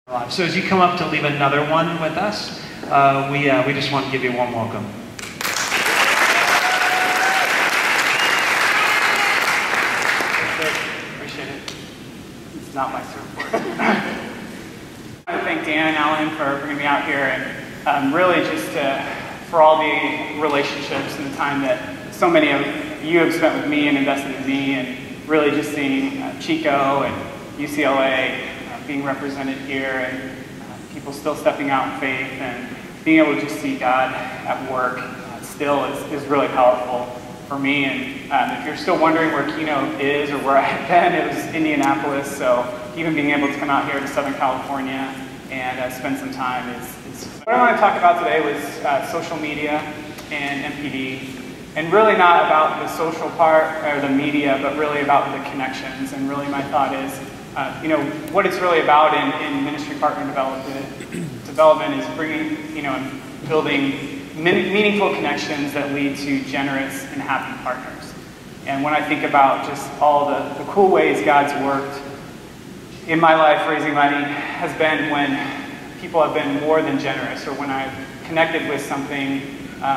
So as you come up to leave another one with us, we just want to give you a warm welcome. Appreciate it. It's not my surfboard. I want to thank Dan and Alan for bringing me out here, and really just for all the relationships and the time that so many of you have spent with me and invested in me, and really just seeing Chico and UCLA being represented here, and people still stepping out in faith, and being able to just see God at work still is really powerful for me. And if you're still wondering where Keynote is or where I've been, it was Indianapolis, so even being able to come out here to Southern California and spend some time is what I want to talk about today was social media and MPD, and really not about the social part or the media, but really about the connections. And really my thought is, what it's really about in ministry partner development is bringing, and building meaningful connections that lead to generous and happy partners. And when I think about just all the cool ways God's worked in my life raising money has been when people have been more than generous, or when I've connected with something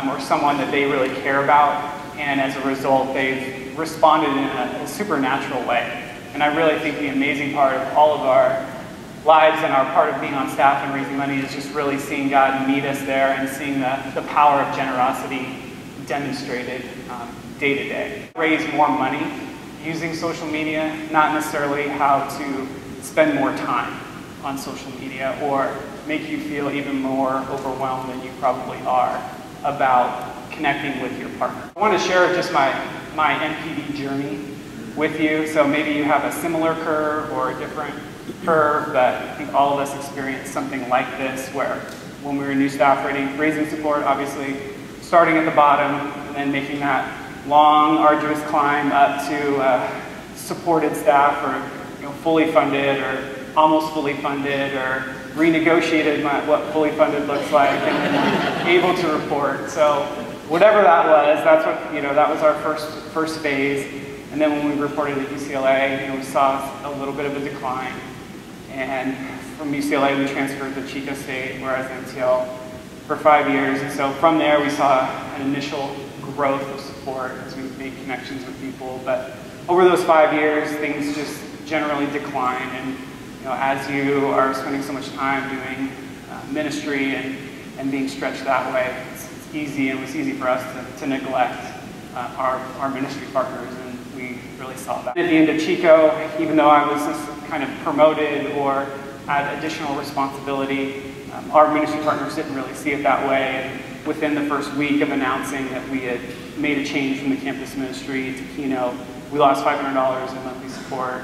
or someone that they really care about, and as a result they've responded in a supernatural way. And I really think the amazing part of all of our lives and our part of being on staff and raising money is just really seeing God meet us there and seeing the power of generosity demonstrated day to day. Raise more money using social media, not necessarily how to spend more time on social media or make you feel even more overwhelmed than you probably are about connecting with your partner. I want to share just my NPD journey with you. So maybe you have a similar curve or a different curve, but I think all of us experienced something like this, where when we were new staff raising support, obviously starting at the bottom and then making that long, arduous climb up to supported staff, or fully funded or almost fully funded, or renegotiated what fully funded looks like, and able to report. So whatever that was, that's what that was our first phase. And then when we reported at UCLA, we saw a little bit of a decline. And from UCLA, we transferred to Chico State, where I was MTL for 5 years. And so from there, we saw an initial growth of support as we made connections with people. But over those 5 years, things just generally decline. And as you are spending so much time doing ministry and being stretched that way, it's easy, and it was easy for us to neglect our ministry partners. We really saw that. At the end of Chico, even though I was just kind of promoted or had additional responsibility, our ministry partners didn't really see it that way. And within the first week of announcing that we had made a change from the campus ministry to Keynote, we lost $500 in monthly support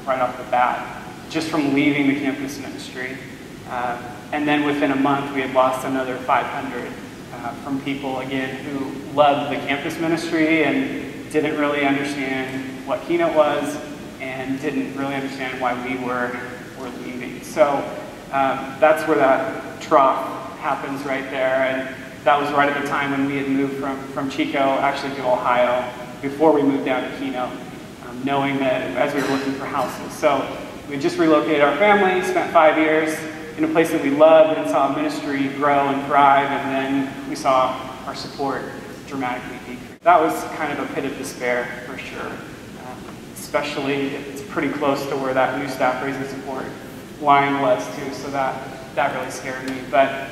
right off the bat, just from leaving the campus ministry. And then within a month, we had lost another 500 from people, again, who loved the campus ministry and didn't really understand what Keynote was, and didn't really understand why we were leaving. So that's where that trough happens right there. And that was right at the time when we had moved from Chico actually to Ohio before we moved down to Keynote, knowing that as we were looking for houses. So we just relocated our family, spent 5 years in a place that we loved, and saw ministry grow and thrive, and then we saw our support dramatically decrease. That was kind of a pit of despair for sure, especially it's pretty close to where that new staff raising support line was too, so that really scared me. But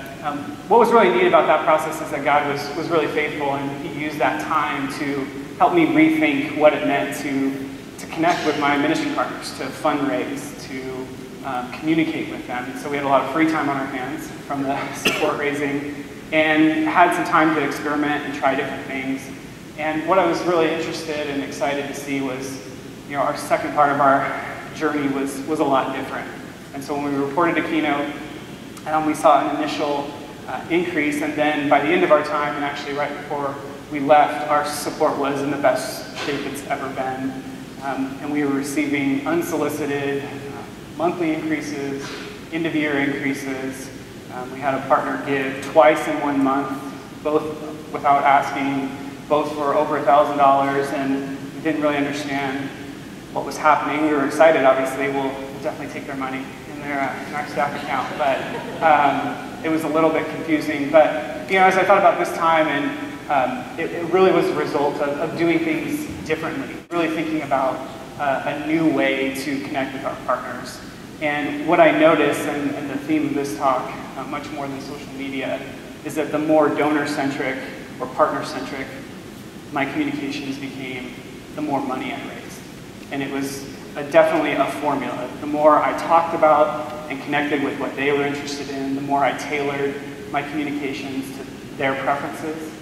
what was really neat about that process is that God was really faithful, and He used that time to help me rethink what it meant to connect with my ministry partners, to fundraise, to communicate with them. And so we had a lot of free time on our hands from the support raising, and had some time to experiment and try different things. And what I was really interested and excited to see was, our second part of our journey was a lot different. And so when we reported to Keynote, we saw an initial increase, and then by the end of our time, and actually right before we left, our support was in the best shape it's ever been. And we were receiving unsolicited monthly increases, end-of-year increases. We had a partner give twice in 1 month, both without asking, both for over $1,000, and we didn't really understand what was happening. We were excited, obviously, we'll definitely take their money. And in our staff account, but it was a little bit confusing. But as I thought about this time, and it really was a result of doing things differently, really thinking about a new way to connect with our partners. And what I noticed, and the theme of this talk, much more than social media, is that the more donor-centric or partner-centric my communications became, the more money I raised. And it was definitely a formula. The more I talked about and connected with what they were interested in, the more I tailored my communications to their preferences,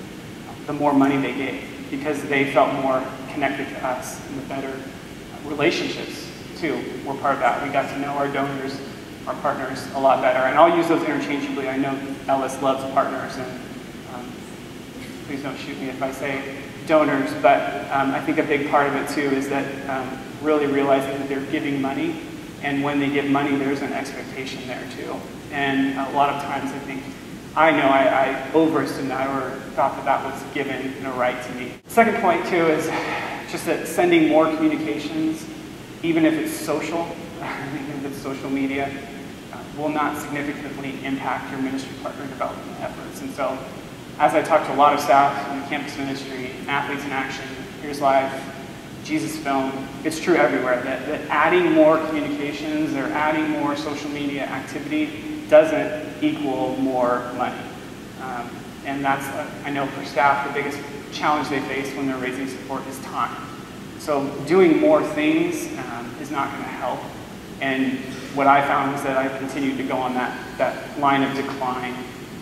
the more money they gave, because they felt more connected to us, and the better relationships too were part of that. We got to know our donors, our partners a lot better. And I'll use those interchangeably. I know Ellis loves partners, and please don't shoot me if I say donors, but I think a big part of it too is that really realizing that they're giving money, and when they give money, there's an expectation there too. And a lot of times I overestimated that, or thought that that was given a right to me. Second point too is just that sending more communications, even if it's social, even if it's social media, will not significantly impact your ministry partner development efforts. And so, as I talk to a lot of staff in the campus ministry, Athletes in Action, Here's Life, Jesus Film, it's true everywhere that adding more communications or adding more social media activity doesn't equal more money. And that's, I know for staff, the biggest challenge they face when they're raising support is time. So doing more things is not going to help. And what I found was that I continued to go on that line of decline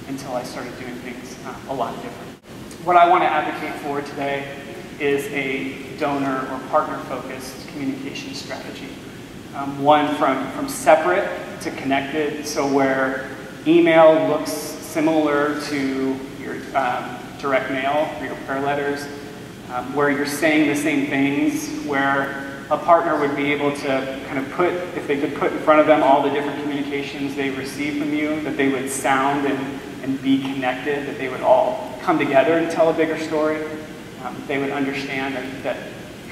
until I started doing things a lot different. What I want to advocate for today is a donor or partner-focused communication strategy. One from separate to connected, so where email looks similar to your direct mail or your prayer letters, where you're saying the same things, where a partner would be able to kind of put, if they could put in front of them all the different communications they receive from you, that they would sound and be connected, that they would all come together and tell a bigger story. They would understand that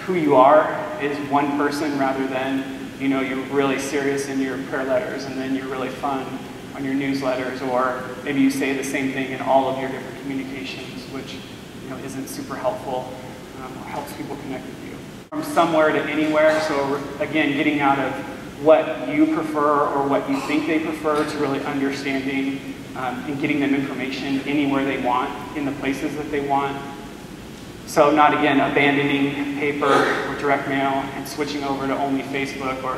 who you are is one person rather than, you're really serious in your prayer letters and then you're really fun on your newsletters, or maybe you say the same thing in all of your different communications, which isn't super helpful or helps people connect with you. From somewhere to anywhere, so again, getting out of what you prefer or what you think they prefer to really understanding and getting them information anywhere they want, in the places that they want. So not, again, abandoning paper or direct mail and switching over to only Facebook, or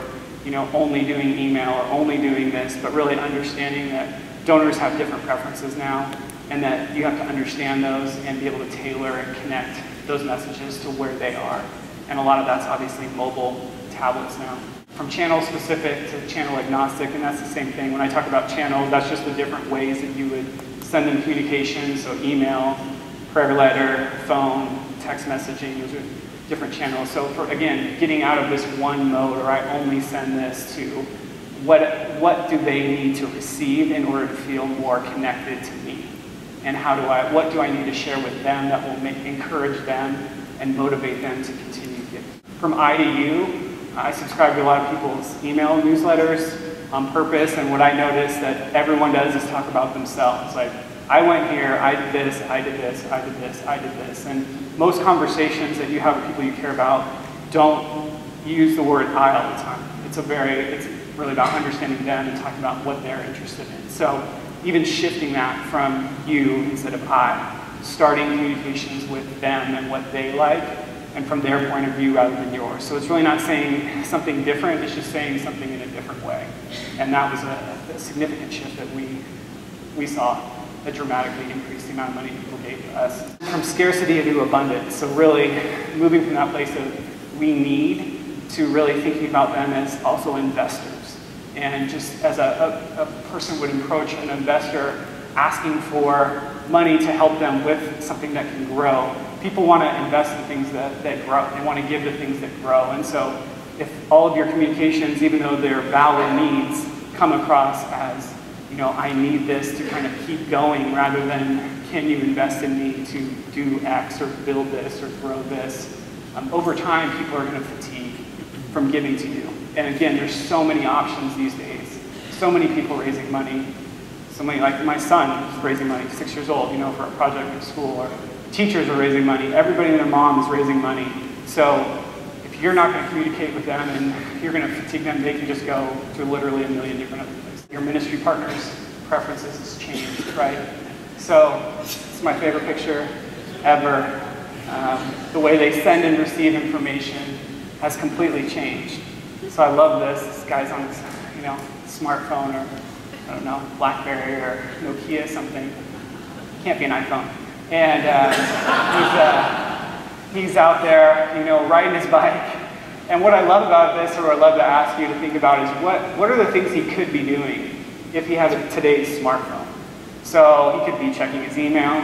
only doing email or only doing this, but really understanding that donors have different preferences now, and that you have to understand those and be able to tailor and connect those messages to where they are. And a lot of that's obviously mobile tablets now. From channel specific to channel agnostic, and that's the same thing. When I talk about channels, that's just the different ways that you would send them communications, so email, prayer letter, phone, text messaging, those are different channels. So for, again, getting out of this one mode, or I only send this, to what do they need to receive in order to feel more connected to me? And what do I need to share with them that will encourage them and motivate them to continue giving? From I to you, I subscribe to a lot of people's email newsletters on purpose, and what I notice that everyone does is talk about themselves. Like, I went here, I did this, I did this, I did this, I did this. And most conversations that you have with people you care about don't use the word I all the time. It's really about understanding them and talking about what they're interested in. So even shifting that from you instead of I, starting communications with them and what they like, and from their point of view rather than yours. So it's really not saying something different, it's just saying something in a different way. And that was a significant shift that we saw, that dramatically increased the amount of money people gave to us. From scarcity to abundance, so really moving from that place of we need to really thinking about them as also investors. And just as a person would approach an investor asking for money to help them with something that can grow, people want to invest in things that grow. They want to give to things that grow. And so if all of your communications, even though they're valid needs, come across as, I need this to kind of keep going, rather than can you invest in me to do X or build this or grow this, over time people are going to fatigue from giving to you. And again, there's so many options these days so many people raising money. So many, like my son is raising money, 6 years old, for a project at school, or teachers are raising money. Everybody and their mom is raising money. So if you're not going to communicate with them and you're going to fatigue them, they can just go to literally a million different other places. Your ministry partners' preferences has changed, right? So it's my favorite picture ever. The way they send and receive information has completely changed. So I love this. This guy's on his, smartphone, or I don't know, BlackBerry or Nokia something. Can't be an iPhone. And he's out there, riding his bike. And what I love about this, or what I'd love to ask you to think about, is what are the things he could be doing if he had today's smartphone? So he could be checking his email.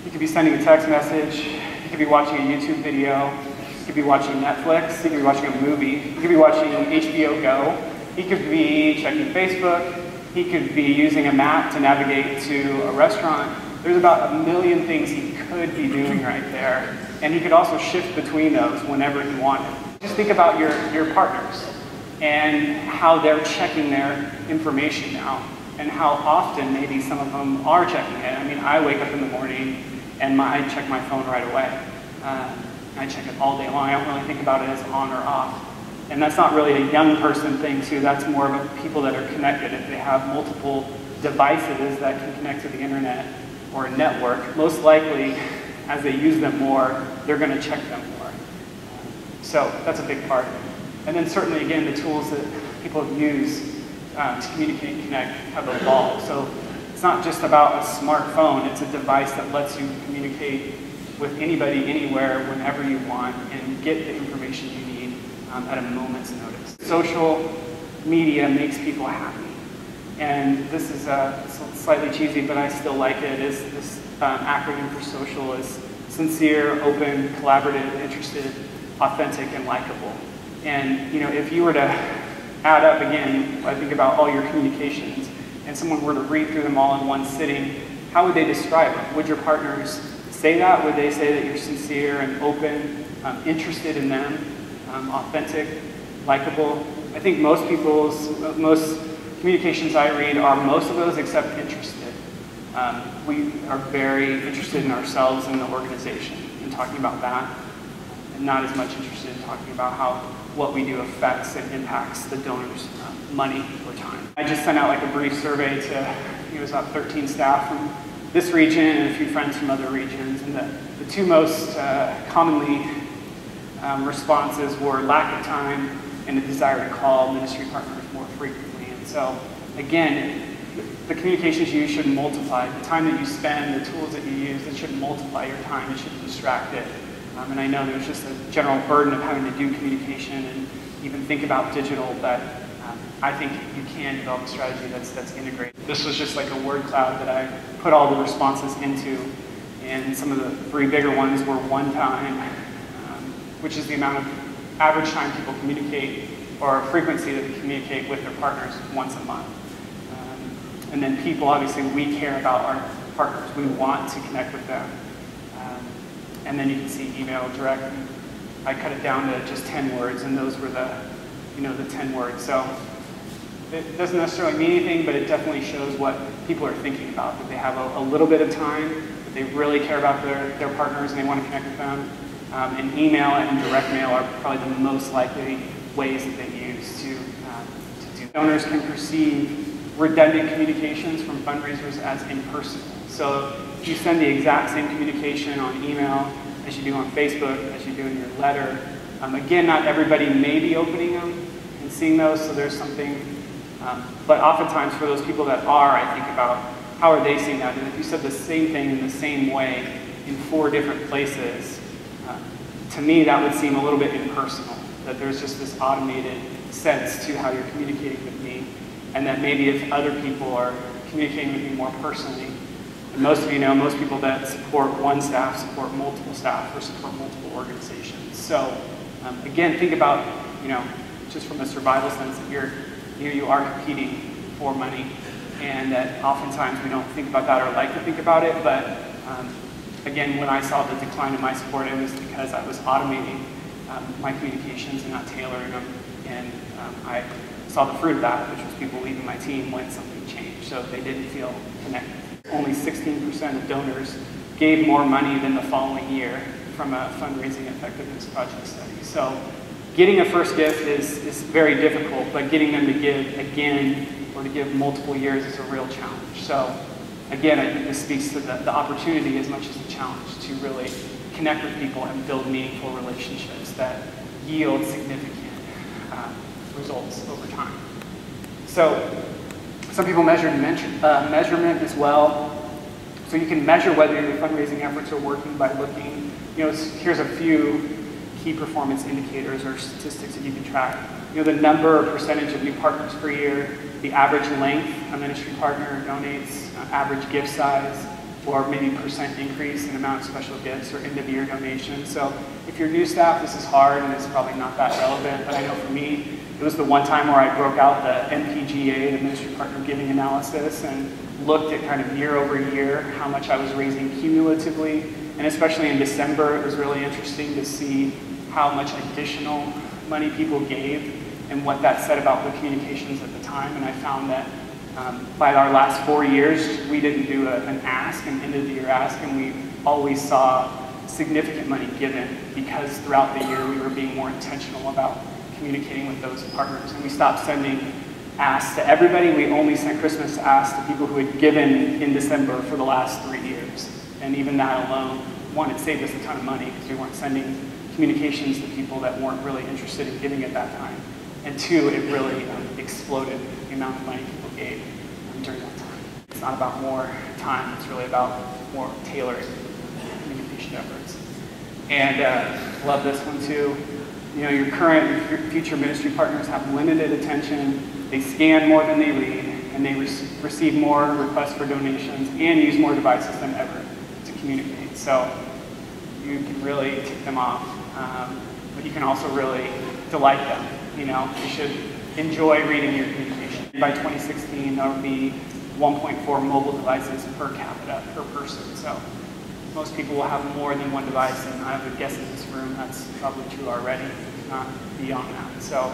He could be sending a text message. He could be watching a YouTube video. He could be watching Netflix. He could be watching a movie. He could be watching HBO Go. He could be checking Facebook. He could be using a map to navigate to a restaurant. There's about a million things he could be doing right there. And he could also shift between those whenever he wanted. Just think about your partners and how they're checking their information now, and how often maybe some of them are checking it. I mean, I wake up in the morning and I check my phone right away. I check it all day long. I don't really think about it as on or off. And that's not really a young person thing too. That's more of a people that are connected. If they have multiple devices that can connect to the internet or a network, most likely as they use them more, they're going to check them more. So that's a big part. And then certainly, again, the tools that people use to communicate and connect have evolved. So it's not just about a smartphone. It's a device that lets you communicate with anybody, anywhere, whenever you want, and get the information you need at a moment's notice. Social media makes people happy. And this is slightly cheesy, but I still like it. Is this acronym for social is sincere, open, collaborative, interested, authentic, and likable. And if you were to add up again, I think about all your communications, and someone were to read through them all in one sitting, how would they describe them? Would your partners say that? Would they say that you're sincere and open, interested in them, authentic, likable? I think most communications I read are most of those except interested. We are very interested in ourselves and the organization and talking about that, and not as much interested in talking about how what we do affects and impacts the donors' money or time. I just sent out like a brief survey to, it was about 13 staff from this region and a few friends from other regions, and the two most commonly responses were lack of time and a desire to call ministry partners more frequently. And so, again, the communications you use should multiply. The time that you spend, the tools that you use, it should multiply your time. It should distract it. And I know there's just a general burden of having to do communication and even think about digital, but I think you can develop a strategy that's integrated. This was just like a word cloud that I put all the responses into, and some of the three bigger ones were one time, which is the amount of average time people communicate, or frequency that they communicate with their partners once a month. And then people, obviously, we care about our partners. We want to connect with them. And then you can see email, direct. I cut it down to just 10 words, and those were the 10 words. So it doesn't necessarily mean anything, but it definitely shows what people are thinking about, that they have a little bit of time, that they really care about their partners and they want to connect with them. And email and direct mail are probably the most likely ways that they use to do. Donors can perceive redundant communications from fundraisers as impersonal. So if you send the exact same communication on email as you do on Facebook, as you do in your letter, again, not everybody may be opening them and seeing those, so there's something, but oftentimes for those people that are, I think about how are they seeing that, and if you said the same thing in the same way in 4 different places, to me that would seem a little bit impersonal, that there's just this automated sense to how you're communicating with me, and that maybe if other people are communicating with me more personally, and most of you know, most people that support one staff support multiple staff or support multiple organizations. So again, think about, just from a survival sense, that you are competing for money, and that oftentimes we don't think about that or like to think about it, but again, when I saw the decline in my support, it was because I was automating my communications and not tailoring them, and I saw the fruit of that, which was people leaving my team when something changed, so they didn't feel connected. Only 16% of donors gave more money than the following year from a fundraising effectiveness project study. So getting a first gift is very difficult, but getting them to give again or to give multiple years is a real challenge. So again, I think this speaks to the opportunity as much as the challenge to really connect with people and build meaningful relationships that yield significant results over time. So some people measure measurement as well. So you can measure whether your fundraising efforts are working by looking, here's a few key performance indicators or statistics that you can track. The number or percentage of new partners per year, the average length a ministry partner donates, average gift size, or maybe percent increase in amount of special gifts or end of year donations. So if you're new staff, this is hard and it's probably not that relevant, but I know for me, it was the one time where I broke out the MPGA, the Ministry Partner Giving Analysis, and looked at kind of year over year how much I was raising cumulatively. And especially in December, it was really interesting to see how much additional money people gave and what that said about the communications at the time. And I found that by our last 4 years, we didn't do an ask, an end of the year ask, and we always saw significant money given because throughout the year we were being more intentional about communicating with those partners. And we stopped sending asks to everybody. We only sent Christmas asks to people who had given in December for the last 3 years. And even that alone, one, it saved us a ton of money because we weren't sending communications to people that weren't really interested in giving at that time. And two, it really exploded the amount of money people gave during that time. It's not about more time, it's really about more tailored communication efforts. And love this one too. Your current, your future ministry partners have limited attention, they scan more than they read, and they receive more requests for donations and use more devices than ever to communicate. So you can really tick them off, but you can also really delight them. You should enjoy reading your communication. By 2016, there would be 1.4 mobile devices per capita, per person. So most people will have more than one device, and I would guess in this room that's probably true already, if not beyond that. So,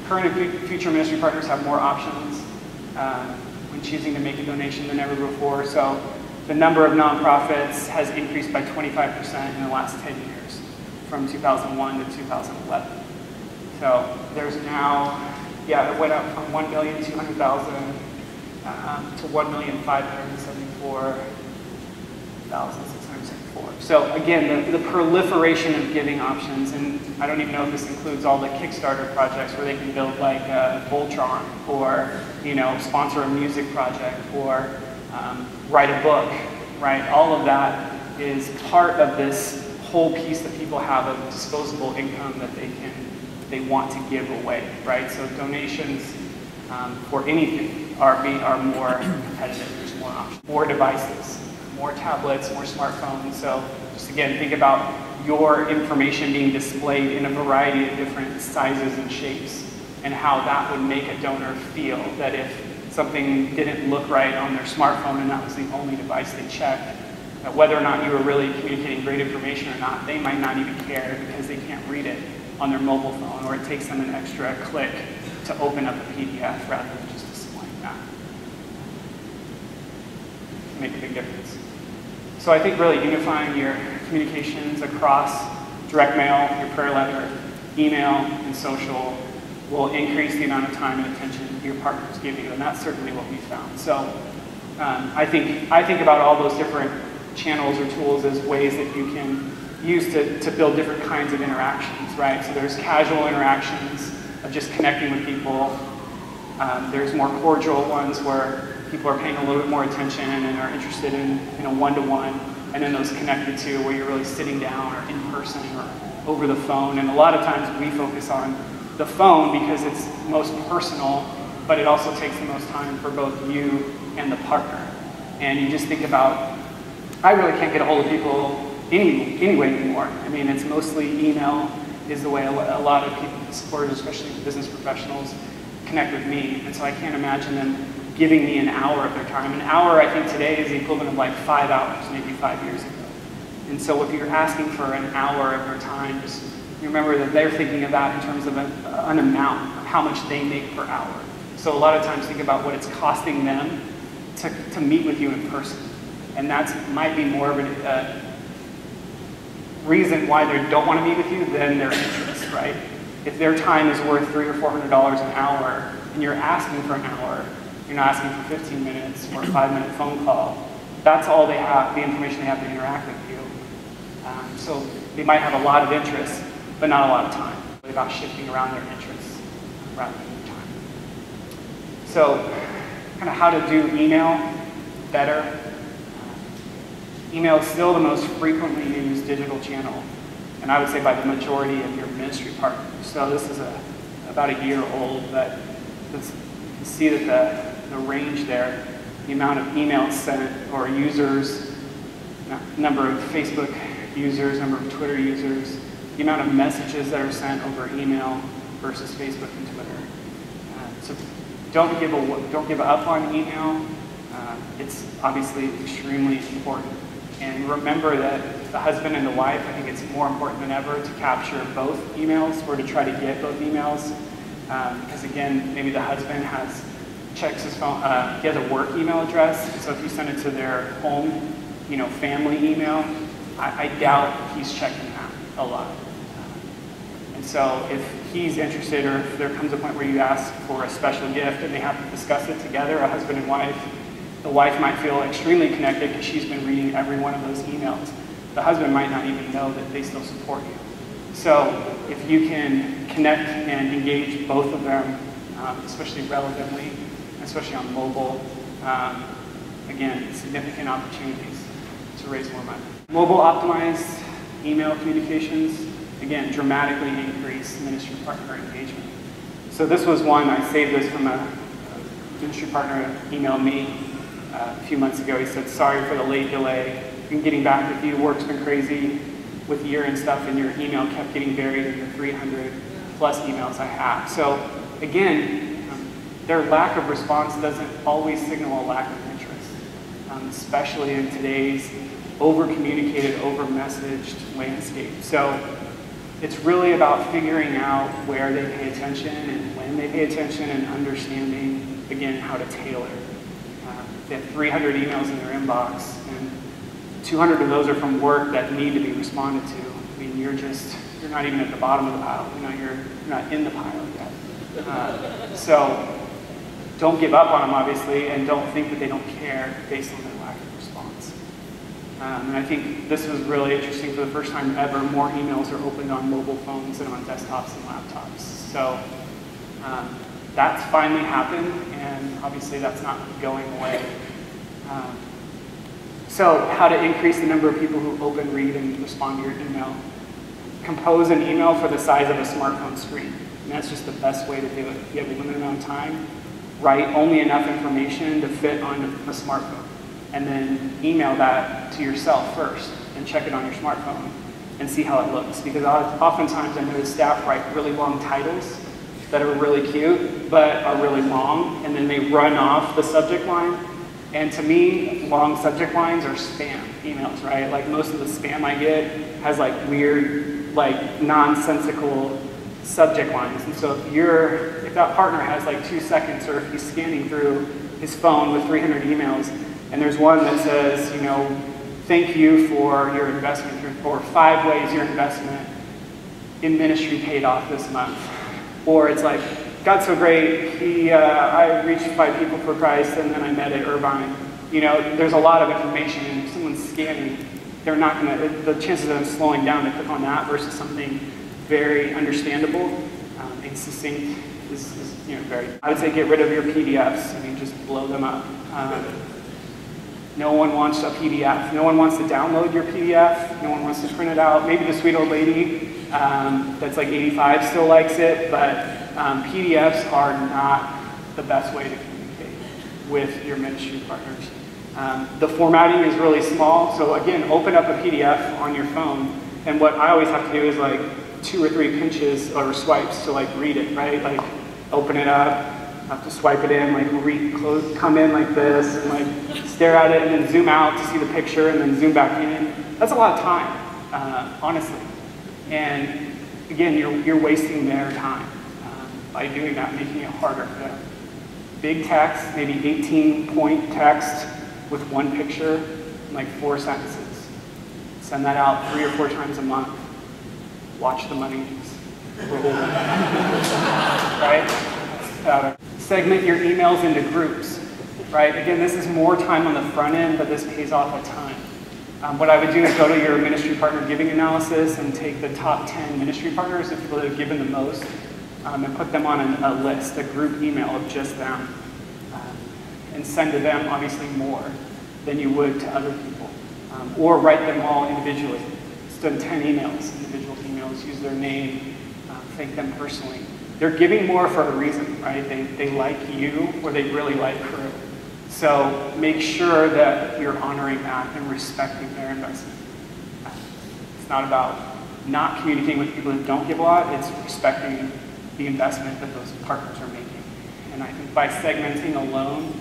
current and future ministry partners have more options when choosing to make a donation than ever before. So the number of nonprofits has increased by 25% in the last 10 years, from 2001 to 2011. So there's now, it went up from 1,200,000 to 1,574,674. So again, the proliferation of giving options, and I don't even know if this includes all the Kickstarter projects where they can build like a Voltron, or sponsor a music project, or write a book, right? All of that is part of this whole piece that people have of disposable income that they want to give away, right? So donations for anything are more competitive. There's more options, more devices, more tablets, more smartphones. So just again, think about your information being displayed in a variety of different sizes and shapes, and how that would make a donor feel that if something didn't look right on their smartphone and that was the only device they checked, that whether or not you were really communicating great information or not, they might not even care because they can't read it on their mobile phone, or it takes them an extra click to open up a PDF rather than just displaying that. Make a big difference. So I think really unifying your communications across direct mail, your prayer letter, email, and social will increase the amount of time and attention your partners give you, and that's certainly what we found. So I think about all those different channels or tools as ways that you can use to build different kinds of interactions, right? So there's casual interactions of just connecting with people. There's more cordial ones where people are paying a little bit more attention and are interested in a one-to-one, and then those connected to where you're really sitting down or in person or over the phone. And a lot of times we focus on the phone because it's most personal, but it also takes the most time for both you and the partner. And you just think about, I really can't get a hold of people anyway anymore. I mean, it's mostly email is the way a lot of people, supporters, especially business professionals, connect with me. And so I can't imagine them giving me an hour of their time. An hour, I think today, is the equivalent of like 5 hours, maybe 5 years ago. And so if you're asking for an hour of their time, just You remember that they're thinking of that in terms of an amount of how much they make per hour. So a lot of times think about what it's costing them to meet with you in person. And that might be more of a reason why they don't want to meet with you than their interest, right? If their time is worth $300 or $400 an hour, and you're asking for an hour, you're not asking for 15 minutes or a 5-minute phone call, that's all they have, the information they have to interact with you. So they might have a lot of interest, but not a lot of time. It's really about shifting around their interests rather than their time. So, kind of how to do email better. Email is still the most frequently used digital channel, and I would say by the majority of your ministry partners. So this is about a year old, but you can see that the range there, the amount of emails sent or users, number of Facebook users, number of Twitter users, the amount of messages that are sent over email versus Facebook and Twitter. So don't give up on email. It's obviously extremely important. And remember that the husband and the wife, I think it's more important than ever to capture both emails or to try to get both emails. Because again, maybe the husband checks his phone, he has a work email address. So if you send it to their home, family email, I doubt he's checking that a lot. And so if he's interested, or if there comes a point where you ask for a special gift and they have to discuss it together, a husband and wife, the wife might feel extremely connected because she's been reading every one of those emails. The husband might not even know that they still support you. So if you can connect and engage both of them, especially relevantly, especially on mobile, again, significant opportunities to raise more money. Mobile optimized email communications, again, dramatically increase ministry partner engagement. So this was one, I saved this from a ministry partner who emailed me a few months ago. He said, sorry for the late delay in getting back with you. Work's been crazy with year-end stuff, and your email kept getting buried in the 300 plus emails I have. So again, their lack of response doesn't always signal a lack of interest, especially in today's over-communicated, over-messaged landscape. So it's really about figuring out where they pay attention and when they pay attention, and understanding, again, how to tailor. They have 300 emails in their inbox, and 200 of those are from work that need to be responded to. I mean, you're not even at the bottom of the pile. You're not in the pile yet. So don't give up on them, obviously, and don't think that they don't care based on their lack of response. And I think this was really interesting. For the first time ever, more emails are opened on mobile phones than on desktops and laptops. So that's finally happened, and obviously that's not going away. So how to increase the number of people who open, read, and respond to your email. Compose an email for the size of a smartphone screen. And that's just the best way to do it. If you have a limited amount of time, write only enough information to fit on a smartphone. And then email that to yourself first, and check it on your smartphone and see how it looks. Because oftentimes I notice staff write really long titles that are really cute, but are really long, and then they run off the subject line. And to me, long subject lines are spam emails, right? Like most of the spam I get has like weird, like nonsensical subject lines. And so if that partner has like 2 seconds, or if he's scanning through his phone with 300 emails, and there's one that says, thank you for your investment, or 5 ways your investment in ministry paid off this month. Or it's like, God's so great, I reached 5 people for Christ, and then I met at Irvine. There's a lot of information, and if someone's scanning, they're not going to, the chances of them slowing down to click on that versus something very understandable and succinct is very, I would say get rid of your PDFs. I mean, just blow them up. No one wants a PDF. No one wants to download your PDF. No one wants to print it out. Maybe the sweet old lady that's like 85 still likes it, but PDFs are not the best way to communicate with your ministry partners. The formatting is really small, so again, open up a PDF on your phone, and what I always have to do is like 2 or 3 pinches or swipes to like read it, right? Like open it up, have to swipe it in, like come in like this, and like stare at it, and then zoom out to see the picture, and then zoom back in. That's a lot of time, honestly. And again, you're wasting their time by doing that, making it harder for them. Big text, maybe 18-point text with one picture, like 4 sentences. Send that out 3 or 4 times a month. Watch the money. Right? Segment your emails into groups. Right? Again, this is more time on the front end, but this pays off a ton. What I would do is go to your ministry partner giving analysis and take the top 10 ministry partners, the people that have given the most, and put them on a list, a group email of just them, and send to them obviously more than you would to other people, or write them all individually. Send 10 emails, individual emails, use their name, thank them personally. They're giving more for a reason, right? They like you, or they really like Crew. So make sure that you're honoring that and respecting their investment. It's not about not communicating with people that don't give a lot, it's respecting the investment that those partners are making. And I think by segmenting alone,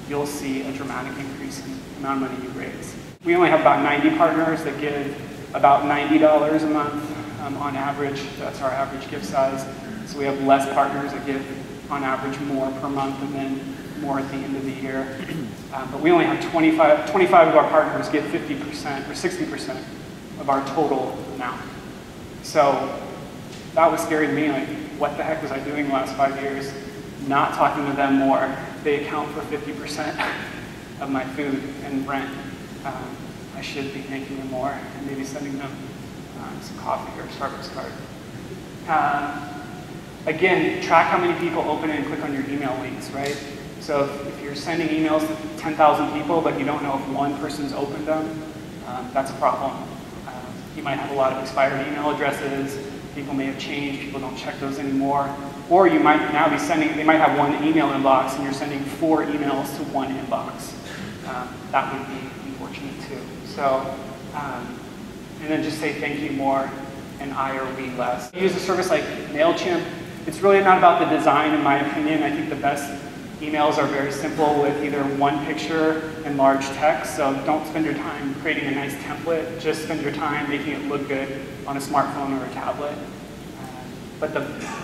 you'll see a dramatic increase in the amount of money you raise. We only have about 90 partners that give about $90 a month on average. That's our average gift size. So we have less partners that give on average more per month and then more at the end of the year. But we only have 25 of our partners get 50% or 60% of our total amount. So that was scary to me, like, what the heck was I doing the last 5 years? Not talking to them more. They account for 50% of my food and rent. I should be thanking them more and maybe sending them some coffee or a Starbucks card. Again, track how many people open and click on your email links, right? So if you're sending emails to 10,000 people, but you don't know if one person's opened them, that's a problem. You might have a lot of expired email addresses. People may have changed. People don't check those anymore. Or you might now be sending, they might have one email inbox and you're sending 4 emails to one inbox. That would be unfortunate too. So, and then just say thank you more and I or we less. Use a service like MailChimp. It's really not about the design, in my opinion. I think the best emails are very simple with either one picture and large text. So don't spend your time creating a nice template. Just spend your time making it look good on a smartphone or a tablet. But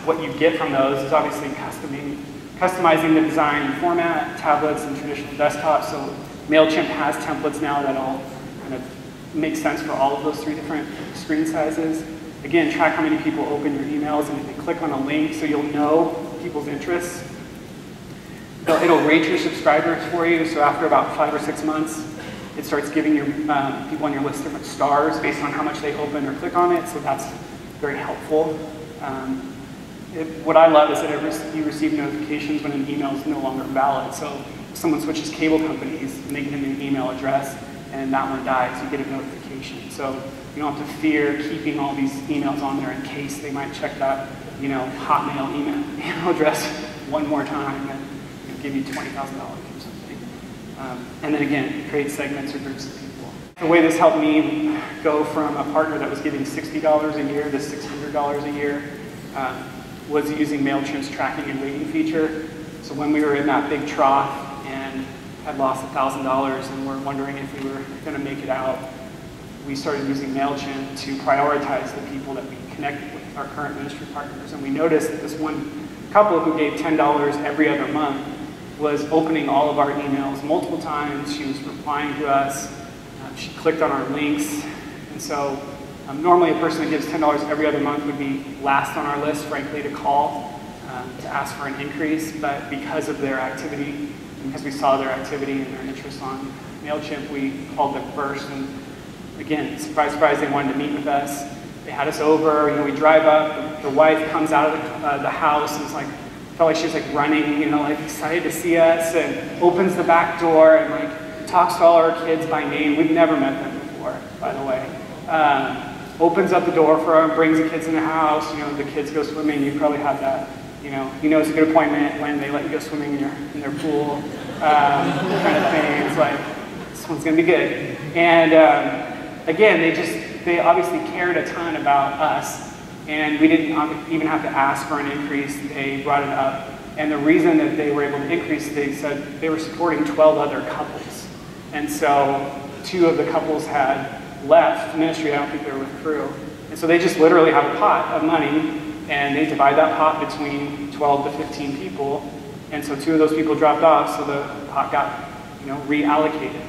what you get from those is obviously customizing the design and format, tablets and traditional desktops. So MailChimp has templates now that all kind of make sense for all of those 3 different screen sizes. Again, track how many people open your emails and if they click on a link so you'll know people's interests. It'll rate your subscribers for you, so after about 5 or 6 months, it starts giving your people on your list different stars based on how much they open or click on it, so that's very helpful. What I love is that you receive notifications when an email is no longer valid. So if someone switches cable companies and they get a new email address and that one dies, you get a notification. So you don't have to fear keeping all these emails on there in case they might check that, Hotmail email address one more time and give you $20,000 or something. And then again, create segments or groups of people. The way this helped me go from a partner that was giving $60 a year to $600 a year was using MailChimp's tracking and rating feature. So when we were in that big trough and had lost $1,000 and were wondering if we were going to make it out, we started using MailChimp to prioritize the people that we connected with, our current ministry partners. And we noticed that this one couple who gave $10 every other month was opening all of our emails multiple times. She was replying to us. She clicked on our links. And so normally a person that gives $10 every other month would be last on our list, frankly, to call to ask for an increase. But because of their activity, because we saw their activity and their interest on MailChimp, we called them first. And again, surprise, surprise, they wanted to meet with us. They had us over. We drive up. The wife comes out of the house and is like, felt like she was like running, like excited to see us, and opens the back door and like talks to all our kids by name. We've never met them before, by the way. Opens up the door for them, brings the kids in the house. The kids go swimming. You probably have that. It's a good appointment when they let you go swimming in their pool, kind of thing. It's like, this one's gonna be good. And again, they obviously cared a ton about us. And we didn't even have to ask for an increase. They brought it up. And the reason that they were able to increase, they said they were supporting 12 other couples. And so 2 of the couples had left the ministry. I don't think they were with Crew. And And so they just literally have a pot of money, and they divide that pot between 12 to 15 people. And so 2 of those people dropped off, so the pot got, reallocated.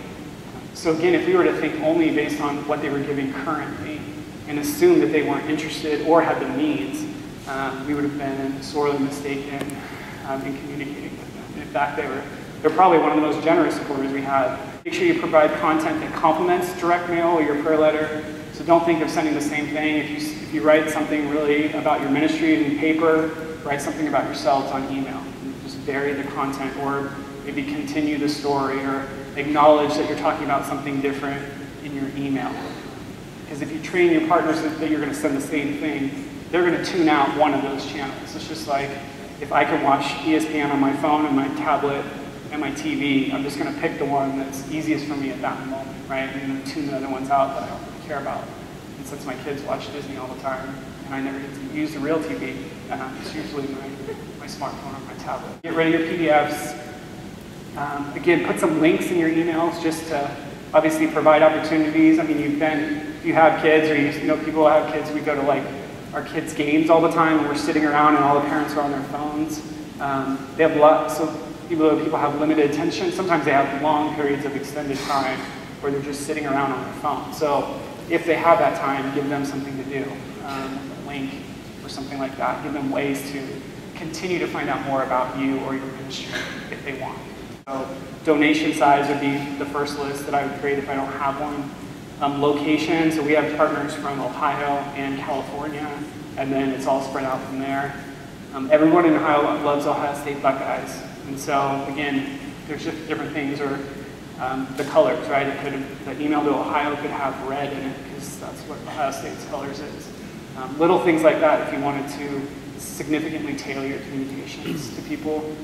So again, if we were to think only based on what they were giving currently and assume that they weren't interested or had the means, we would have been sorely mistaken in communicating with them. And in fact, they're probably one of the most generous supporters we have. Make sure you provide content that complements direct mail or your prayer letter. So don't think of sending the same thing. If you write something really about your ministry in paper, write something about yourselves on email. Just vary the content, or maybe continue the story, or acknowledge that you're talking about something different in your email. Because if you train your partners that you're going to send the same thing, they're going to tune out one of those channels. It's just like, if I can watch ESPN on my phone and my tablet and my TV, I'm just going to pick the one that's easiest for me at that moment, right? I'm going to tune the other ones out that I don't really care about. And since my kids watch Disney all the time, and I never get to use the real TV, it's usually my smartphone or my tablet. Get rid of your PDFs. Again, put some links in your emails just to obviously provide opportunities. I mean, if you have kids, or you know people who have kids, we go to like our kids' games all the time, and we're sitting around and all the parents are on their phones. They have lots, so people have limited attention. Sometimes they have long periods of extended time where they're just sitting around on their phone. So if they have that time, give them something to do, a link or something like that. Give them ways to continue to find out more about you or your ministry if they want. So donation size would be the first list that I would create if I don't have one. Location, so we have partners from Ohio and California, and then it's all spread out from there. Everyone in Ohio loves Ohio State Buckeyes, and so again, there's just different things, or the colors, right? The email to Ohio could have red in it, because that's what Ohio State's colors is. Little things like that if you wanted to significantly tailor your communications to people.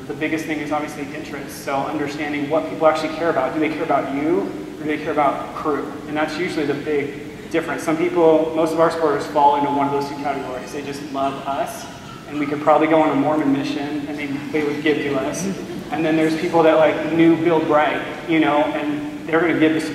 The biggest thing is obviously interest, so understanding what people actually care about. Do they care about you, or do they care about crew? And that's usually the big difference. Most of our supporters fall into one of those 2 categories. They just love us, and we could probably go on a Mormon mission, and they would give to us. And then there's people that like knew Bill Bright, and they're going to give this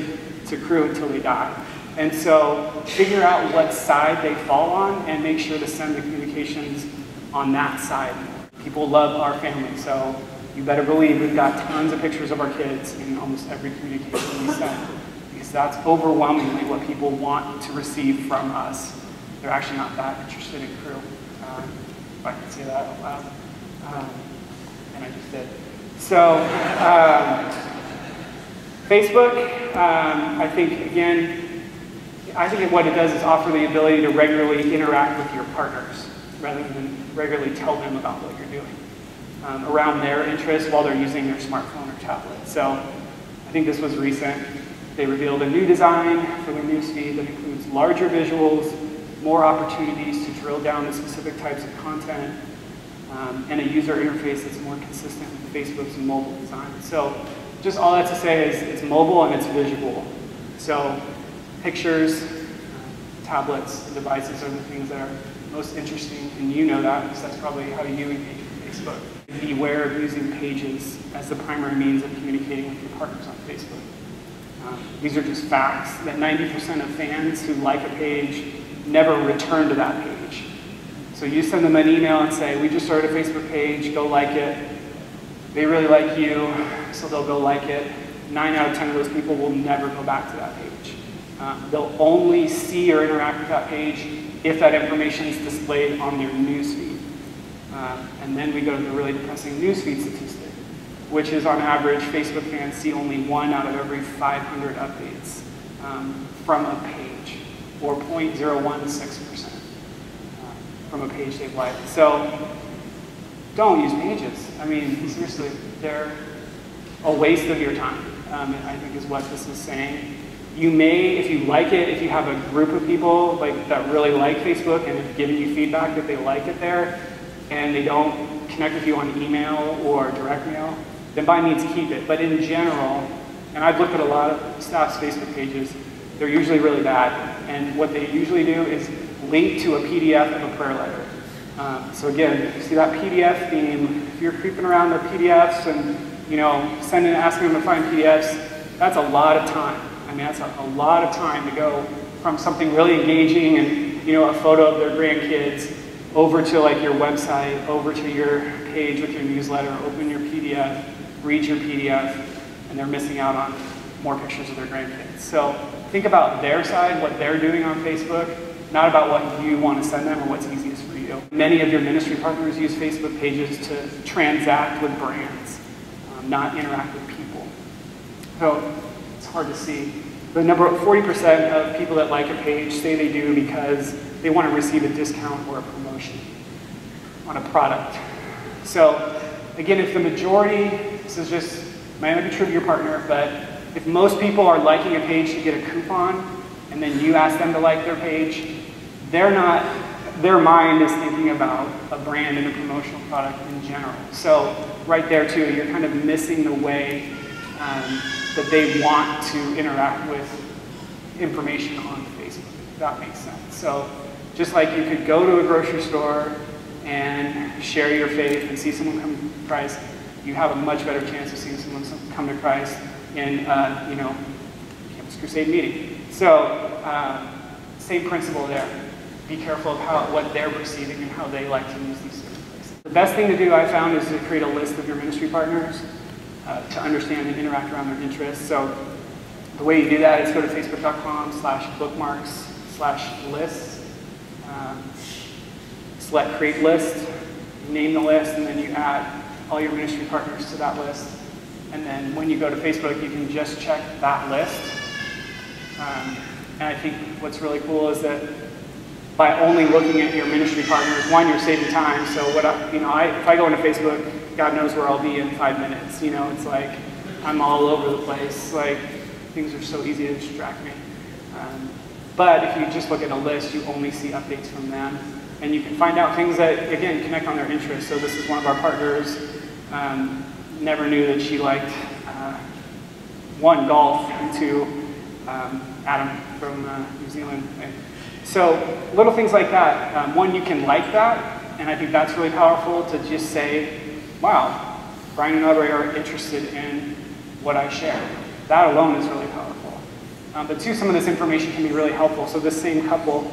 to crew until they die. And so figure out what side they fall on, and make sure to send the communications on that side. People love our family, so you better believe we've got tons of pictures of our kids in almost every communication we send, because that's overwhelmingly what people want to receive from us. They're actually not that interested in crew, if I can say that out loud, and I just did. So Facebook, I think what it does is offer the ability to regularly interact with your partners, rather than regularly tell them about what you're doing around their interests while they're using their smartphone or tablet. So I think this was recent. They revealed a new design for the newsfeed that includes larger visuals, more opportunities to drill down to specific types of content, and a user interface that's more consistent with Facebook's mobile design. So just all that to say is it's mobile and it's visual. So pictures, tablets, devices are the things that are most interesting, and you know that, because that's probably how you engage with Facebook. Beware of using pages as the primary means of communicating with your partners on Facebook. These are just facts, that 90% of fans who like a page never return to that page. So you send them an email and say, we just started a Facebook page, go like it. They really like you, so they'll go like it. 9 out of 10 of those people will never go back to that page. They'll only see or interact with that page if that information is displayed on their newsfeed. And then we go to the really depressing newsfeed statistic, which is on average, Facebook fans see only 1 out of every 500 updates from a page, or 0.016% from a page they've liked. So don't use pages. I mean, seriously, they're a waste of your time, I think is what this is saying. You may, if you like it, if you have a group of people that really like Facebook and have given you feedback that they like it there, and they don't connect with you on email or direct mail, then by means keep it. But in general, and I've looked at a lot of staff's Facebook pages, they're usually really bad. And what they usually do is link to a PDF of a prayer letter. So again, you see that PDF theme, if you're creeping around their PDFs and asking them to find PDFs, that's a lot of time. I mean, that's a lot of time to go from something really engaging and, you know, a photo of their grandkids, over to like your website, over to your page with your newsletter, open your PDF, read your PDF, and they're missing out on more pictures of their grandkids. So think about their side, what they're doing on Facebook, not about what you want to send them or what's easiest for you. Many of your ministry partners use Facebook pages to transact with brands, not interact with people. So it's hard to see. The number 40% of people that like a page say they do because they want to receive a discount or a promotion on a product. So again, if the majority, this is just, might not be true of your partner, but if most people are liking a page to get a coupon, and then you ask them to like their page, their mind is thinking about a brand and a promotional product in general. So right there too, you're kind of missing the way that they want to interact with information on Facebook, if that makes sense. So just like you could go to a grocery store and share your faith and see someone come to Christ, you have a much better chance of seeing someone come to Christ in, you know, Campus Crusade meeting. So same principle there. Be careful of what they're receiving and how they like to use these certain places. The best thing to do, I found, is to create a list of your ministry partners to understand and interact around their interests. So the way you do that is go to facebook.com/bookmarks/lists. Select create list, name the list, and then you add all your ministry partners to that list. And then when you go to Facebook, you can just check that list. And I think what's really cool is that by only looking at your ministry partners, one, you're saving time. So what if I go into Facebook, God knows where I'll be in 5 minutes. You know, it's like I'm all over the place. Like things are so easy to distract me. But if you just look at a list, you only see updates from them. And you can find out things that, again, connect on their interests. So this is one of our partners. Never knew that she liked, one, golf, and two, Adam from New Zealand. So little things like that. One, you can like that, and I think that's really powerful to just say, wow, Brian and Aubrey are interested in what I share. That alone is really powerful. But two, some of this information can be really helpful. So this same couple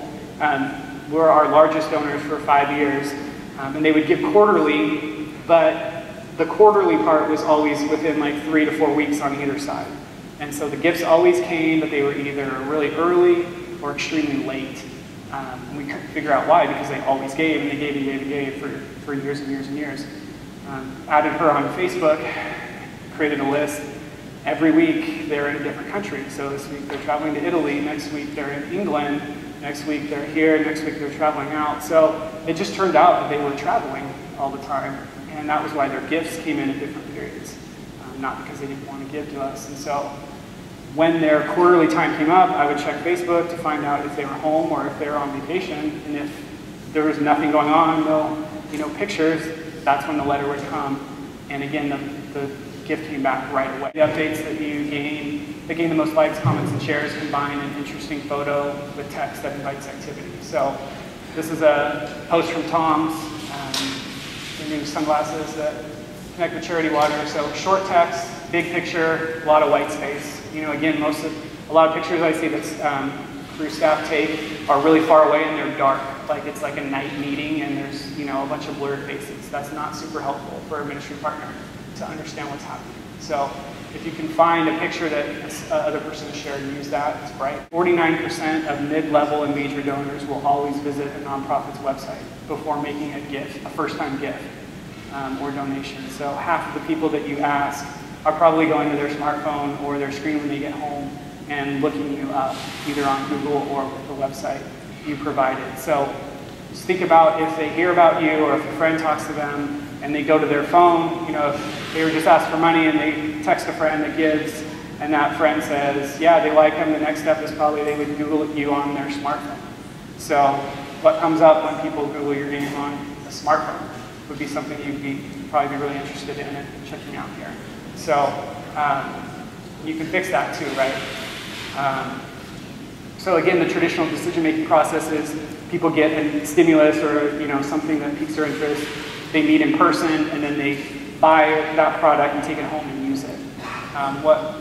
were our largest donors for 5 years, and they would give quarterly, but the quarterly part was always within like 3 to 4 weeks on either side. And so the gifts always came, but they were either really early or extremely late. We couldn't figure out why, because they always gave, and they gave and gave and gave for years and years and years. Added her on Facebook, created a list. Every week they're in a different country. So this week they're traveling to Italy, next week they're in England, next week they're here, next week they're traveling out. So it just turned out that they were traveling all the time, and that was why their gifts came in at different periods, not because they didn't want to give to us. And so when their quarterly time came up, I would check Facebook to find out if they were home or if they were on vacation, and if there was nothing going on, no pictures, that's when the letter would come. And again, the gift came back right away. The updates that you gain, that gain the most likes, comments, and shares combine an interesting photo with text that invites activity. So this is a post from Tom's, the new sunglasses that connect with charity water. So short text, big picture, a lot of white space. Again, a lot of pictures I see that crew staff take are really far away and they're dark. Like it's like a night meeting and there's a bunch of blurred faces. That's not super helpful for a ministry partner to understand what's happening. So if you can find a picture that other person has shared and use that, it's bright. 49% of mid-level and major donors will always visit a nonprofit's website before making a gift, a first-time gift or donation. So half of the people that you ask are probably going to their smartphone or their screen when they get home and looking you up, either on Google or with the website you provided. So just think about if they hear about you or if a friend talks to them and they go to their phone, if they were just asked for money and they text a friend that gives and that friend says, yeah, they like them, the next step is probably they would Google you on their smartphone. So what comes up when people Google your name on a smartphone would be something you'd probably be really interested in and checking out here. So you can fix that too, right? So again, the traditional decision-making process is people get a stimulus or something that piques their interest. They meet in person and then they buy that product and take it home and use it. What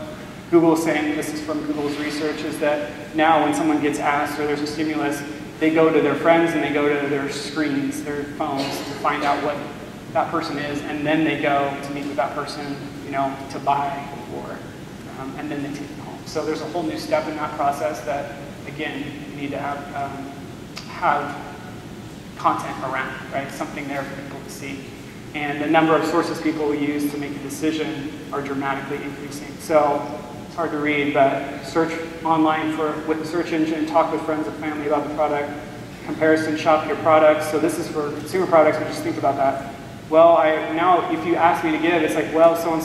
Google saying, this is from Google's research, is that now when someone gets asked or there's a stimulus, they go to their friends and they go to their screens, their phones, to find out what that person is, and then they go to meet with that person, to buy, or, and then they take it home. So there's a whole new step in that process that, again, you need to have content around, right? Something there for people to see. And the number of sources people will use to make a decision are dramatically increasing. So it's hard to read, but search online with the search engine, talk with friends and family about the product, comparison shop your products. So this is for consumer products, but just think about that. Well, now if you ask me to give, it's like, well, so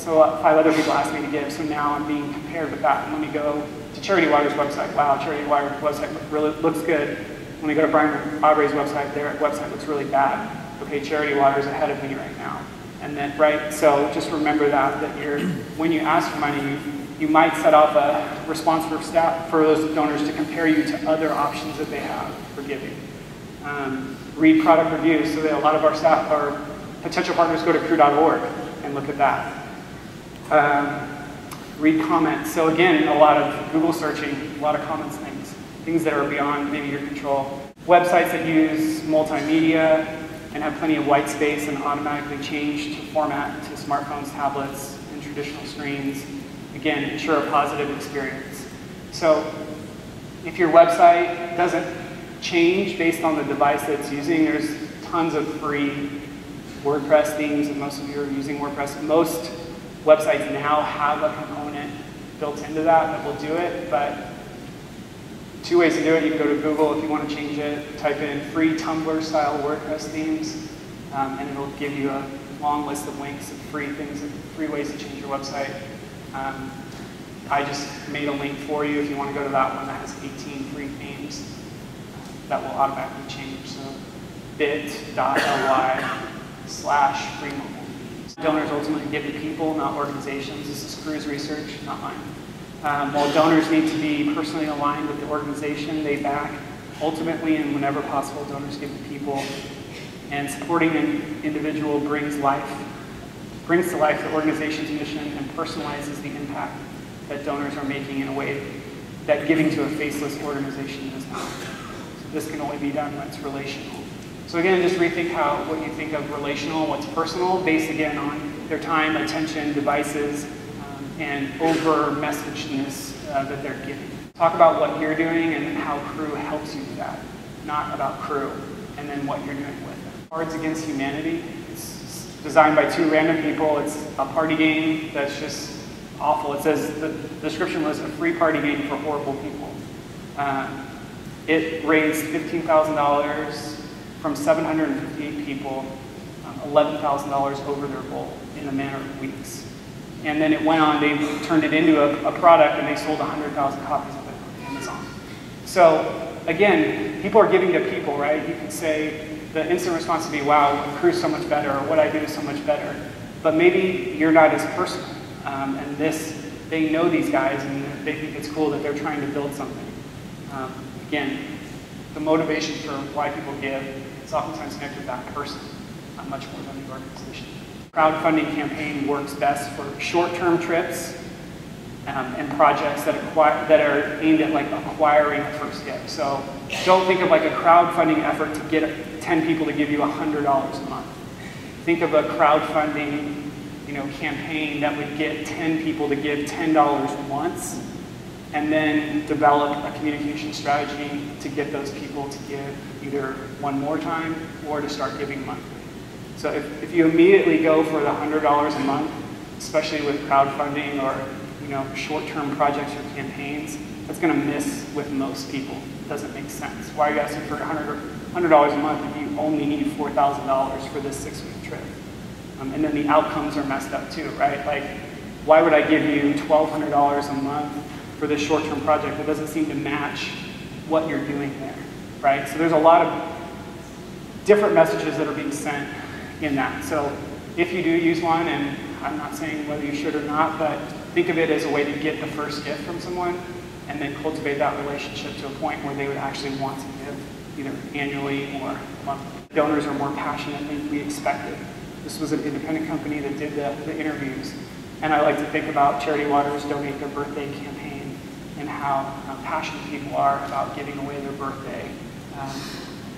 5 other people asked me to give, so now I'm being compared with that. And let me go to Charity Water's website. Wow, Charity Water's website really looks good. When we go to Brian Aubre's website, their website looks really bad. Okay, Charity Water's ahead of me right now. And then, right, so just remember that when you ask for money, you might set off a response for those donors to compare you to other options that they have for giving. Read product reviews, so that a lot of our potential partners go to crew.org and look at that. Read comments. So again, a lot of Google searching, a lot of comments, things that are beyond maybe your control. Websites that use multimedia and have plenty of white space and automatically change to format to smartphones, tablets, and traditional screens. Again, ensure a positive experience. So if your website doesn't change based on the device that it's using, there's tons of free WordPress themes, and most of you are using WordPress. Most websites now have a component built into that will do it, but 2 ways to do it. You can go to Google if you want to change it, type in free Tumblr-style WordPress themes, and it'll give you a long list of links of free ways to change your website. I just made a link for you if you want to go to that one that has 18 free themes that will automatically change. So bit.ly/free mobile themes. Donors ultimately give to people, not organizations. This is Crew's research, not mine. While donors need to be personally aligned with the organization they back, ultimately and whenever possible, donors give to people. And supporting an individual brings to life the organization's mission and personalizes the impact that donors are making in a way that giving to a faceless organization does not. So this can only be done when it's relational. So again, just rethink what you think of relational, what's personal, based again on their time, attention, devices, and over-messagedness that they're giving. Talk about what you're doing and how Crew helps you with that, not about Crew, and then what you're doing with it. Cards Against Humanity. It's designed by 2 random people. It's a party game that's just awful. It says the description was a free party game for horrible people. It raised $15,000 from 758 people, $11,000 over their goal in a matter of weeks. And then it went on, they turned it into a product, and they sold 100,000 copies of it on Amazon. So again, people are giving to people, right? You could say the instant response would be, wow, Crew's so much better, or what I do is so much better. But maybe you're not as personal. And they know these guys, and they think it's cool that they're trying to build something. Again, the motivation for why people give is oftentimes connected with that person, much more than the organization. Crowdfunding campaign works best for short-term trips and projects that are aimed at acquiring a first gift. So don't think of a crowdfunding effort to get 10 people to give you $100 a month. Think of a crowdfunding campaign that would get 10 people to give $10 once, and then develop a communication strategy to get those people to give either one more time or to start giving monthly. So if you immediately go for the $100 a month, especially with crowdfunding or short-term projects or campaigns, that's going to miss with most people. It doesn't make sense. Why are you asking for $100 a month if you only need $4,000 for this 6-week trip? And then the outcomes are messed up too, right? Why would I give you $1,200 a month for this short-term project that doesn't seem to match what you're doing there, right? So there's a lot of different messages that are being sent in that. So if you do use one, and I'm not saying whether you should or not, but think of it as a way to get the first gift from someone and then cultivate that relationship to a point where they would actually want to give either annually or monthly. Donors are more passionate than we expected. This was an independent company that did the interviews, And I like to think about Charity Water's Donate Their Birthday campaign and how passionate people are about giving away their birthday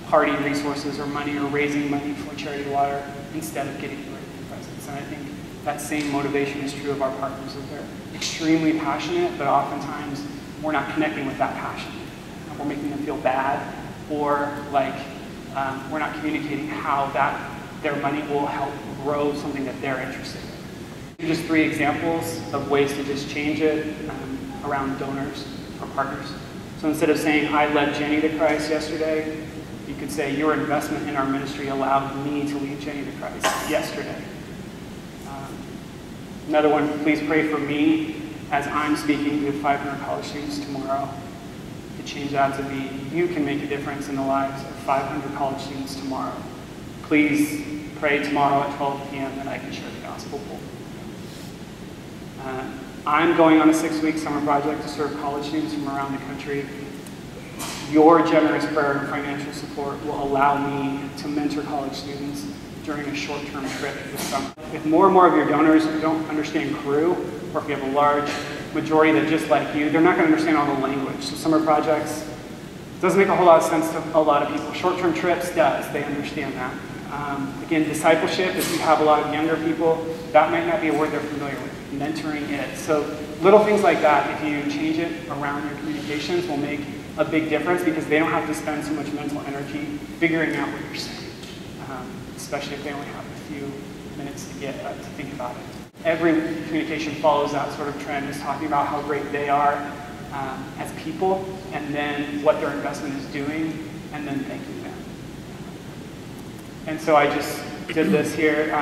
party resources or money, or raising money for Charity Water instead of getting birthday presents. And I think that same motivation is true of our partners. They're extremely passionate, but oftentimes we're not connecting with that passion. We're making them feel bad, or like we're not communicating how their money will help grow something that they're interested in. Just 3 examples of ways to just change it around donors or partners. So instead of saying, I led Jenny to Christ yesterday, you could say, your investment in our ministry allowed me to lead Jenny to Christ yesterday. Another one, please pray for me as I'm speaking to 500 college students tomorrow. To change that to be, you can make a difference in the lives of 500 college students tomorrow. Please pray tomorrow at 12 p.m. that I can share the gospel. I'm going on a 6-week summer project to serve college students from around the country. Your generous prayer and financial support will allow me to mentor college students during a short-term trip this summer. If more and more of your donors don't understand Crew, or if you have a large majority that just like you, they're not going to understand all the language. So summer projects doesn't make a whole lot of sense to a lot of people. Short-term trips does. They understand that. Again, discipleship, if you have a lot of younger people, that might not be a word they're familiar with. Mentoring it. So little things like that, if you change it around your communications, will make a big difference, because they don't have to spend so much mental energy figuring out what you're saying, especially if they only have a few minutes to think about it. Every communication follows that sort of trend, is talking about how great they are as people, and then what their investment is doing, and then thanking them. And so I just did this here.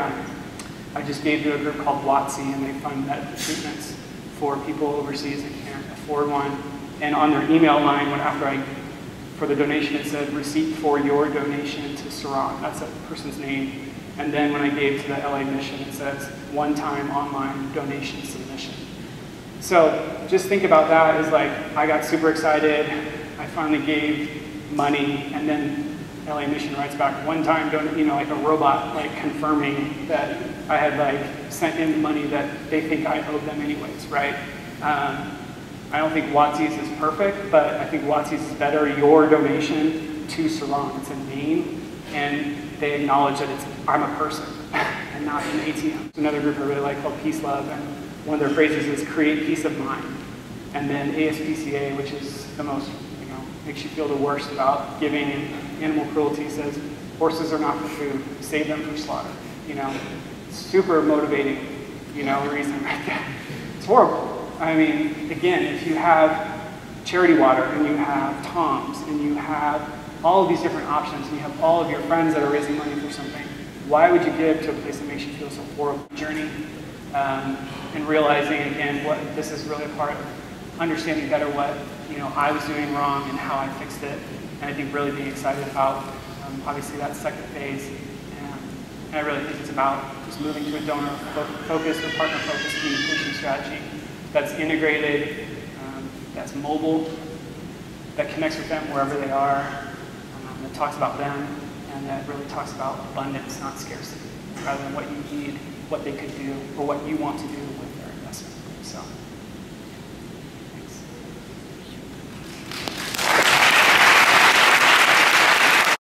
I just gave to a group called WOTC, and they fund medical treatments for people overseas that can't afford one. And on their email line, for the donation, it said, receipt for your donation to Saran. That's a person's name. And then when I gave to the LA mission, it says, one-time online donation submission. So just think about that as like, I got super excited. I finally gave money, and then LA Mission writes back, one time, like a robot, like confirming that I had like sent in money that they think I owed them anyways, right? I don't think WOTC's is perfect, but I think WOTC's is better. Your donation to Saran, it's a name, and they acknowledge that I'm a person and not an ATM. Another group I really like called Peace Love, and one of their phrases is create peace of mind. And then ASPCA, which is the most, makes you feel the worst about giving and animal cruelty, says horses are not for food, save them for slaughter. Super motivating, reason right there. It's horrible. I mean, again, if you have Charity Water, and you have Tom's, and you have all of these different options, and you have all of your friends that are raising money for something, why would you give to a place that makes you feel so horrible? Journey, and realizing, again, what this is really a part of understanding better what I was doing wrong and how I fixed it, and I think really being excited about, obviously, that second phase. And I really think it's about just moving to a donor-focused or partner-focused communication strategy that's integrated, that's mobile, that connects with them wherever they are, that talks about them, and that really talks about abundance, not scarcity, rather than what you need, what they could do, or what you want to do.